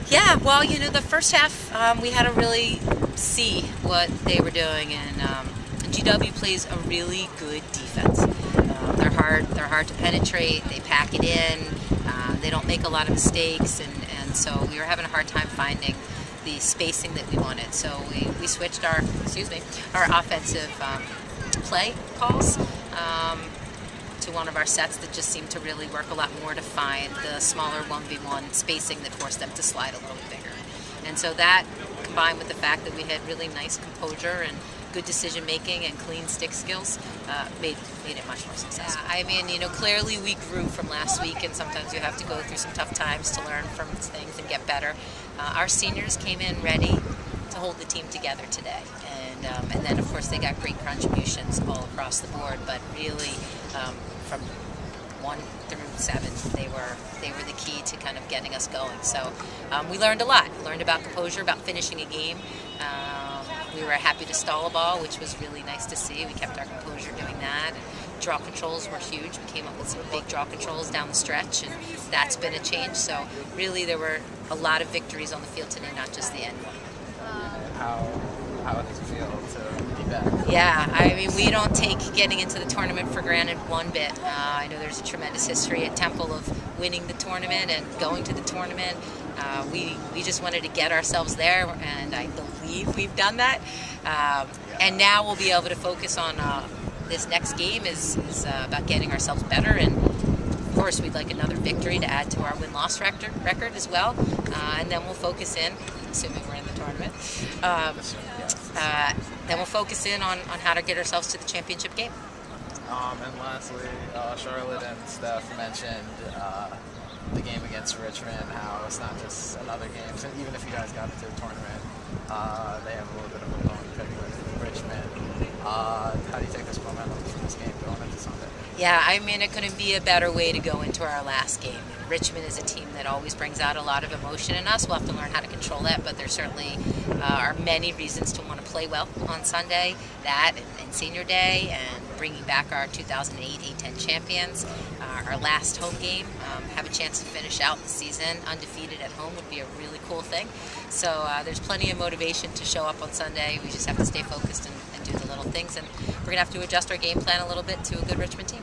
Yeah, well, the first half we had to really see what they were doing, and GW plays a really good defense. They're hard to penetrate. They pack it in. They don't make a lot of mistakes, and so we were having a hard time finding the spacing that we wanted. So we switched our offensive play calls to one of our sets that just seemed to really work a lot more to find the smaller 1v1 spacing that forced them to slide a little bit bigger. And so that, combined with the fact that we had really nice composure and good decision making and clean stick skills, made it much more successful. Yeah, I mean, clearly we grew from last week, and sometimes you have to go through some tough times to learn from things and get better. Our seniors came in ready to hold the team together today, and then of course they got great contributions all across the board. But really, from 1 through 7, they were the key to kind of getting us going. So we learned a lot. Learned about composure, about finishing a game. We were happy to stall a ball, which was really nice to see. We kept our composure doing that. And draw controls were huge. We came up with some big draw controls down the stretch, and that's been a change. So really, there were a lot of victories on the field today, not just the end one. How does it feel to be back? Yeah, I mean, we don't take getting into the tournament for granted one bit. I know there's a tremendous history at Temple of winning the tournament and going to the tournament. We just wanted to get ourselves there, and I believe we've done that. And now we'll be able to focus on this next game is about getting ourselves better. And of course, we'd like another victory to add to our win-loss record as well. And then we'll focus in, assuming we're in the tournament. Then we'll focus in on how to get ourselves to the championship game. And lastly, Charlotte and Steph mentioned the game against Richmond, how it's not just another game. So even if you guys got into the tournament, they have a little bit of a bone to pick with Richmond. How do you take this momentum from this game going into Sunday? Yeah, I mean, it couldn't be a better way to go into our last game. Richmond is a team that always brings out a lot of emotion in us. We'll have to learn how to control that, but there certainly are many reasons to want to play well on Sunday. That and Senior Day, and bringing back our 2008 A10 champions. Our last home game, have a chance to finish out the season undefeated at home would be a really cool thing. So there's plenty of motivation to show up on Sunday. We just have to stay focused and do the little things, and we're going to have to adjust our game plan a little bit to a good Richmond team.